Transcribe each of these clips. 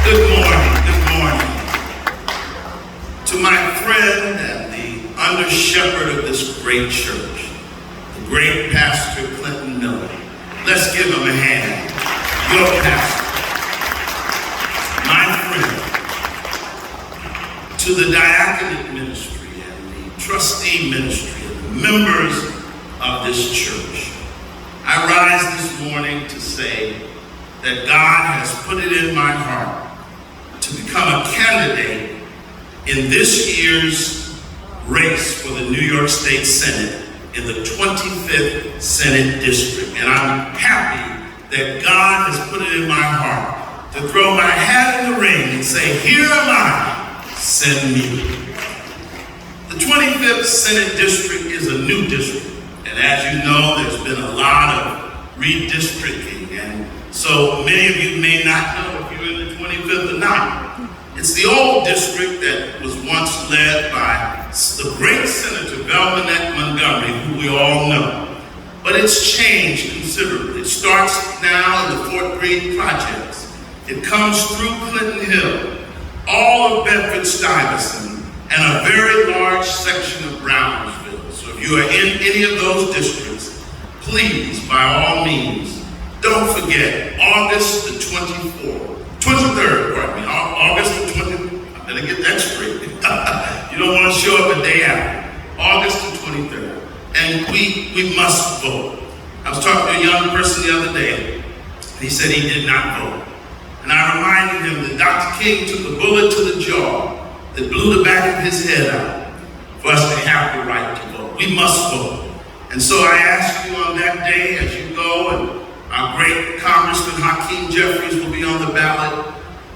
Good morning. To my friend and the under shepherd of this great church, the great Pastor Clinton Miller. Let's give him a hand. Your pastor, my friend. To the diaconate ministry and the trustee ministry and the members of this church, I rise this morning to say that God has put it in my heart to become a candidate in this year's race for the New York State Senate in the 25th Senate District. And I'm happy that God has put it in my heart to throw my hat in the ring and say, here am I, send me. The 25th Senate District is a new district. And as you know, there's been a lot of redistricting. And so many of you may not know if you're in the 25th or not. It's the old district that was once led by the great Senator Belknap Montgomery, who we all know. But it's changed considerably. It starts now in the Fort Greene projects. It comes through Clinton Hill, all of Bedford-Stuyvesant, and a very large section of Brownsville. So if you are in any of those districts, please, by all means, don't forget August the 23rd, August the 20th, I better get that straight. You don't want to show up a day after. August the 23rd. And we must vote. I was talking to a young person the other day. He said he did not vote. And I reminded him that Dr. King took a bullet to the jaw that blew the back of his head out for us to have the right to vote. We must vote. And so I ask you on that day as you go, and our great Congressman Hakeem Jeffries will be on the ballot.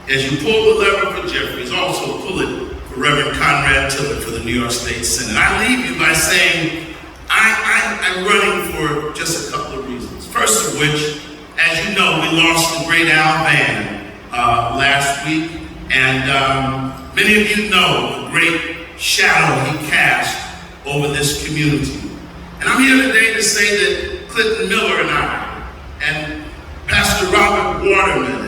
As you pull the lever for Jeffries, also pull it for Reverend Conrad Tillard for the New York State Senate. I leave you by saying I'm running for just a couple of reasons. First of which, as you know, we lost the great Al Van last week, and many of you know the great shadow he cast over this community. And I'm here today to say that Clinton Miller and I, and Pastor Robert Waterman,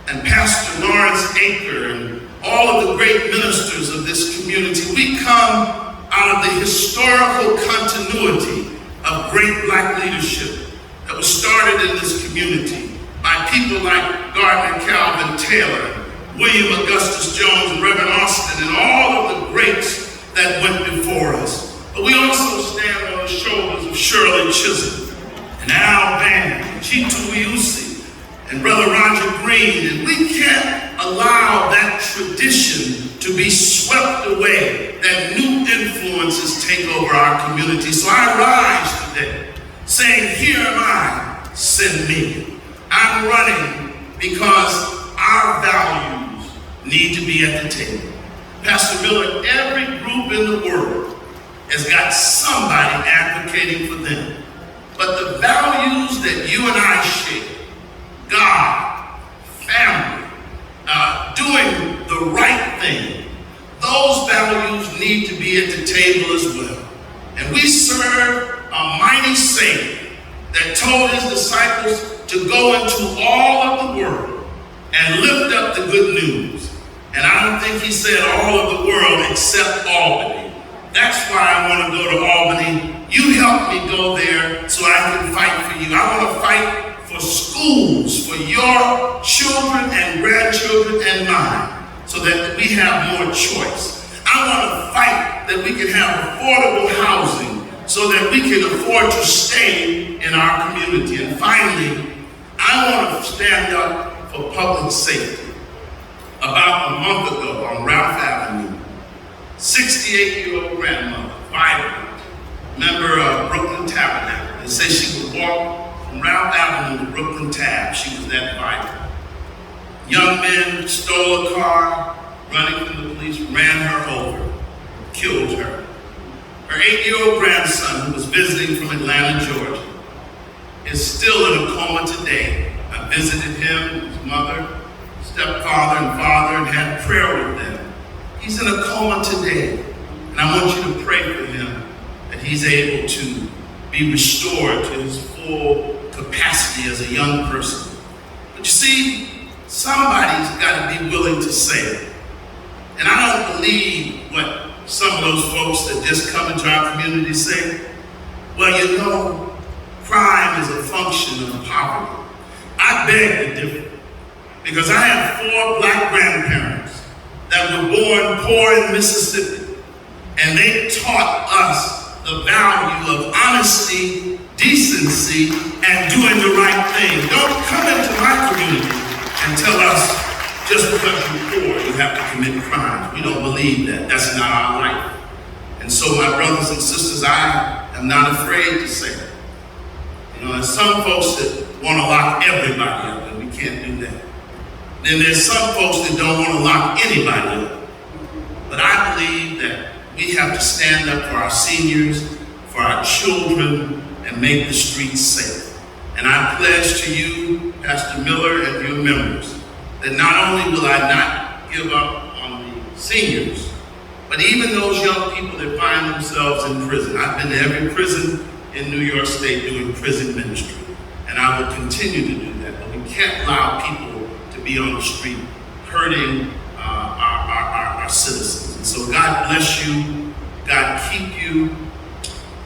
and Pastor Lawrence Aker, and all of the great ministers of this community, we come out of the historical continuity of great black leadership that was started in this community by people like Gardner Calvin Taylor, William Augustus Jones, and Reverend Austin, and all of the greats that went before us. But we also stand on the shoulders of Shirley Chisholm, and Al Van, and Chitu Uyusi, and Brother Roger Green, and we can't allow that tradition to be swept away, that new influences take over our community. So I rise today saying, here am I, send me. I'm running because our values need to be at the table. Pastor Miller, every group in the world has got somebody advocating for them. But the values that you and I share, God, family, doing the right thing, those values need to be at the table as well. And we serve a mighty Savior that told his disciples to go into all of the world and lift up the good news. And I don't think he said all of the world except Albany. That's why I want to go to Albany. You help me go there so I can fight for you. I want to fight for schools, for your children and grandchildren and mine, so that we have more choice. I want to fight that we can have affordable housing so that we can afford to stay in our community. And finally, I want to stand up for public safety. About a month ago on Ralph Avenue, 68-year-old grandmother, vibrant, member of Brooklyn Tabernacle. They say she would walk from Ralph Avenue to Brooklyn Tab. She was that vibrant. Young men stole a car, running from the police, ran her over, killed her. Her 8-year-old grandson, who was visiting from Atlanta, Georgia, is still in a coma today. I visited him, his mother, stepfather, and father, and had prayer with them. He's in a coma today, and I want you to pray for him that he's able to be restored to his full capacity as a young person. But you see, somebody's got to be willing to say. And I don't believe what some of those folks that just come into our community say. Well, you know, crime is a function of poverty. I beg to differ, because I have 4 black grandparents that were born poor in Mississippi, and they taught us the value of honesty, decency, and doing the right thing. Don't come into my community and tell us just because you're poor, you have to commit crimes. We don't believe that. That's not our life. And so, my brothers and sisters, I am not afraid to say it. You know, there's some folks that want to lock everybody up, and we can't do that. Then there's some folks that don't want to lock anybody up. But I believe that we have to stand up for our seniors, for our children, and make the streets safe. And I pledge to you, Pastor Miller, and your members, that not only will I not give up on the seniors, but even those young people that find themselves in prison. I've been to every prison in New York State doing prison ministry, and I will continue to do that. But we can't allow people to be on the street hurting our citizens. And so God bless you, God keep you.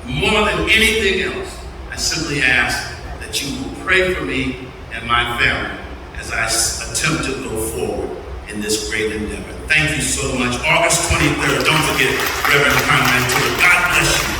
More than anything else, I simply ask that you will pray for me and my family as I attempt to go forward in this great endeavor. Thank you so much. August 23rd, don't forget Reverend Conrad Tillard. God bless you.